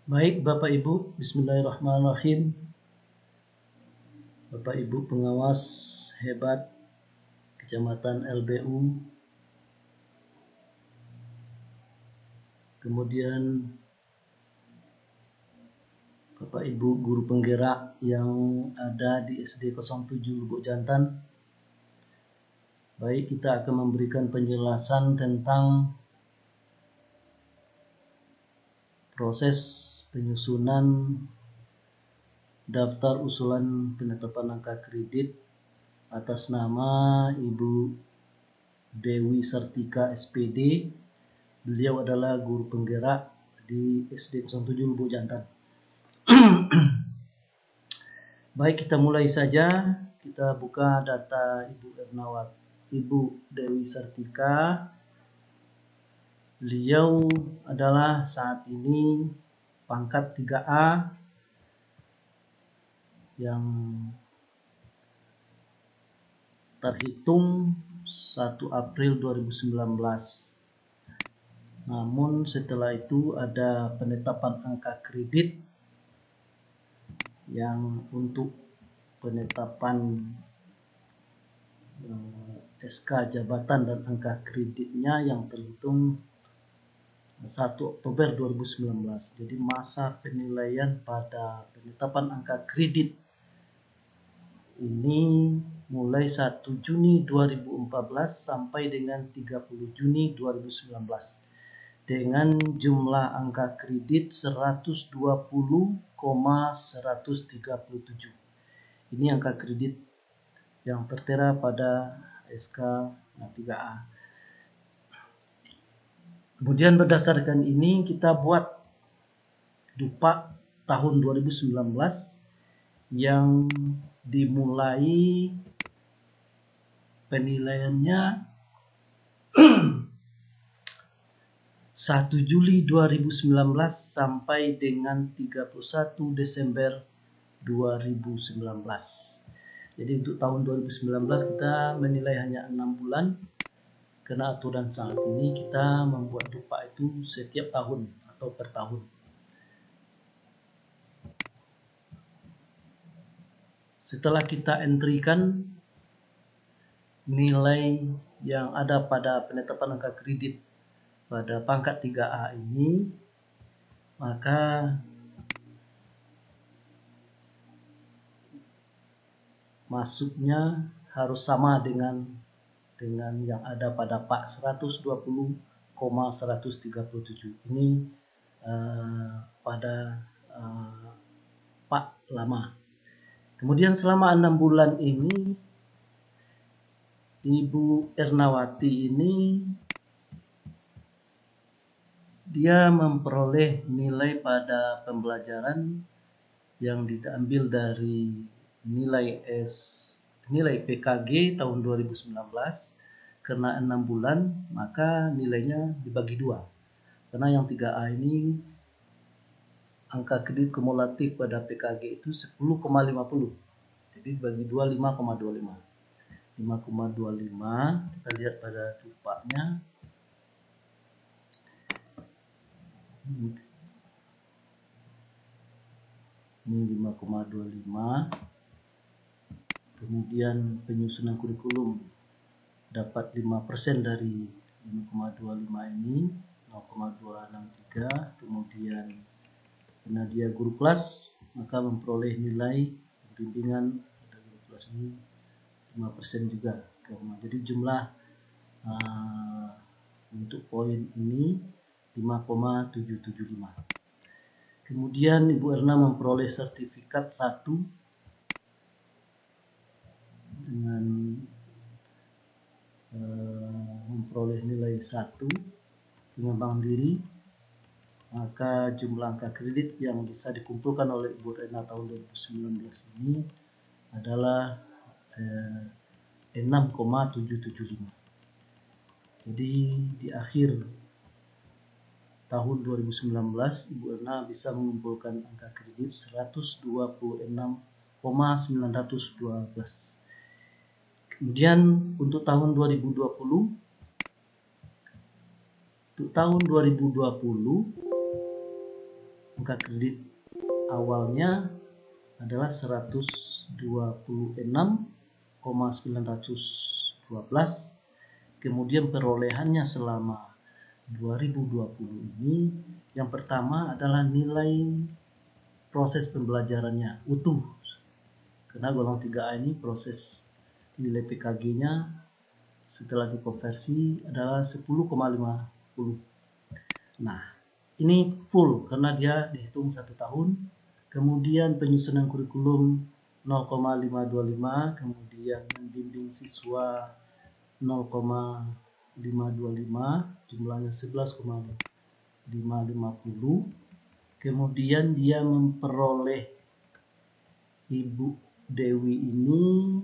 Baik Bapak Ibu, Bismillahirrahmanirrahim. Bapak Ibu pengawas hebat Kecamatan LBU, kemudian Bapak Ibu guru penggerak yang ada di SD 07 Lubuk Jantan. Baik, kita akan memberikan penjelasan tentang proses penyusunan daftar usulan penetapan angka kredit atas nama Ibu Dewi Sartika SPD. Beliau adalah guru penggerak di SD 07 Lubuk Jantan. Baik, kita mulai saja. Kita buka data Ibu Dewi Sartika. Beliau adalah saat ini pangkat 3A yang terhitung 1 April 2019. Namun setelah itu ada penetapan angka kredit yang untuk penetapan SK jabatan dan angka kreditnya yang terhitung 1 Oktober 2019. Jadi masa penilaian pada penetapan angka kredit ini mulai 1 Juni 2014 sampai dengan 30 Juni 2019 dengan jumlah angka kredit 120,137. Ini angka kredit yang tertera pada SK 3A. Kemudian berdasarkan ini kita buat DUPA tahun 2019 yang dimulai penilaiannya 1 Juli 2019 sampai dengan 31 Desember 2019. Jadi untuk tahun 2019 kita menilai hanya 6 bulan. Karena aturan saat ini kita membuat DUPA itu setiap tahun atau per tahun. Setelah kita entrykan nilai yang ada pada penetapan angka kredit pada pangkat 3A ini, maka masuknya harus sama dengan yang ada pada Pak 120,137. Ini pada Pak lama. Kemudian selama 6 bulan ini Ibu Ernawati ini dia memperoleh nilai pada pembelajaran yang diambil dari nilai PKG tahun 2019. Karena 6 bulan maka nilainya dibagi 2. Karena yang 3A ini angka kredit kumulatif pada PKG itu 10,50. Jadi bagi 2 5,25. 5,25 kita lihat pada DUPA-nya. Ini 5,25. Kemudian penyusunan kurikulum dapat 5% dari 5,25 ini, 0,263. Kemudian karena dia guru kelas maka memperoleh nilai bimbingan pada guru kelas ini 5% juga. Jadi jumlah untuk poin ini 5,775. Kemudian Ibu Erna memperoleh sertifikat 1 dengan memperoleh nilai 1 pengembang diri. Maka jumlah angka kredit yang bisa dikumpulkan oleh Ibu Erna tahun 2019 ini adalah 6,775. Jadi di akhir tahun 2019 Ibu Erna bisa mengumpulkan angka kredit 126,912. Kemudian untuk tahun 2020 untuk tahun 2020 angka kredit awalnya adalah 126,912, kemudian perolehannya selama 2020 ini yang pertama adalah nilai proses pembelajarannya utuh, karena golongan 3A ini proses nilai PKG-nya setelah dikonversi adalah 10,50. Nah, ini full karena dia dihitung 1 tahun. Kemudian penyusunan kurikulum 0,525, kemudian membimbing siswa 0,525, jumlahnya 11,550. Kemudian dia memperoleh, Ibu Dewi ini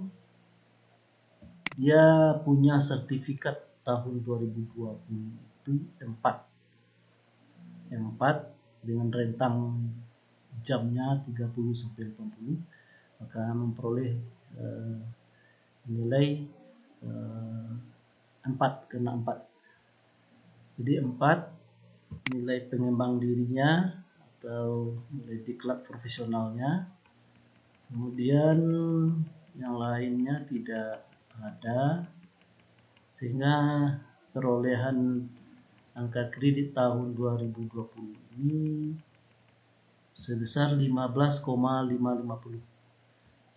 dia punya sertifikat tahun 2020 itu 4 dengan rentang jamnya 30 sampai 80, maka memperoleh nilai 4 kena 4. Jadi 4 nilai pengembang dirinya atau nilai diklat profesionalnya. Kemudian yang lainnya tidak ada, sehingga perolehan angka kredit tahun 2020 ini sebesar 15,550.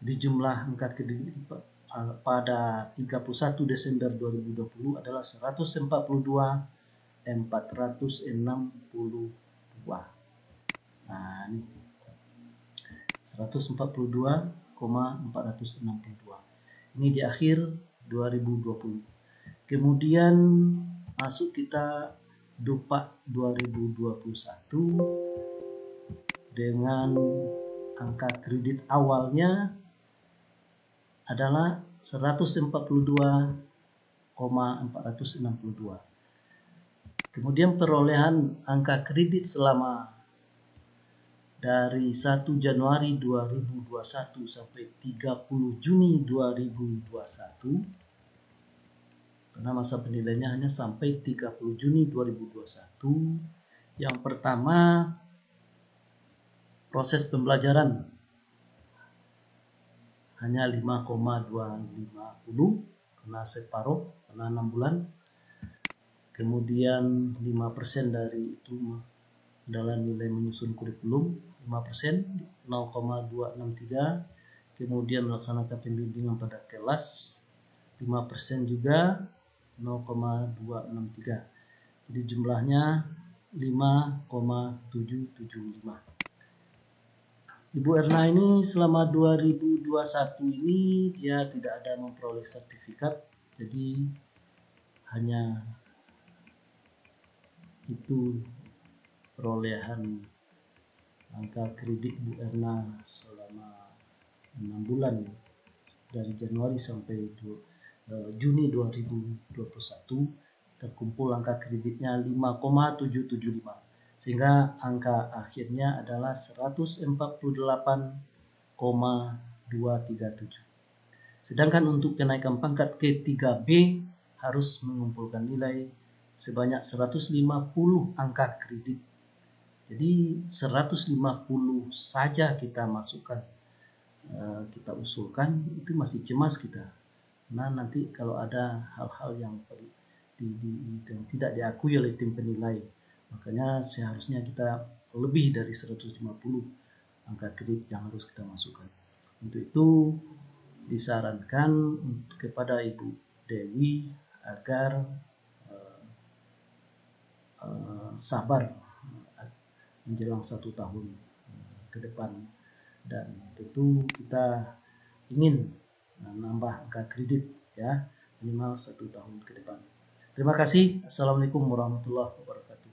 Jadi jumlah angka kredit pada 31 Desember 2020 adalah 142,462. Nah, ini 142,462. Ini di akhir 2020. Kemudian masuk kita Dupa 2021 dengan angka kredit awalnya adalah 142,462. Kemudian perolehan angka kredit selama dari 1 Januari 2021 sampai 30 Juni 2021, karena masa penilaiannya hanya sampai 30 Juni 2021. Yang pertama, proses pembelajaran hanya 5,250 karena separuh, karena 6 bulan. Kemudian 5% dari itu adalah nilai menyusun kurikulum, 5%, 0,263. Kemudian melaksanakan pembimbingan pada kelas, 5% juga, 0,263. Jadi jumlahnya 5,775. Ibu Erna ini selama 2021 ini dia tidak ada memperoleh sertifikat, jadi hanya itu perolehan angka kredit Bu Erna selama 6 bulan dari Januari sampai Juni 2021. Terkumpul angka kreditnya 5,775, sehingga angka akhirnya adalah 148,237. Sedangkan untuk kenaikan pangkat ke 3B harus mengumpulkan nilai sebanyak 150 angka kredit. Jadi 150 saja kita masukkan, kita usulkan, itu masih cemas kita. Nah, nanti kalau ada hal-hal yang tidak diakui oleh tim penilai, makanya seharusnya kita lebih dari 150 angka kredit yang harus kita masukkan. Untuk itu disarankan kepada Ibu Dewi agar sabar menjelang 1 tahun ke depan, dan tentu kita ingin nambah angka kredit ya, minimal 1 tahun ke depan. Terima kasih. Assalamualaikum warahmatullahi wabarakatuh.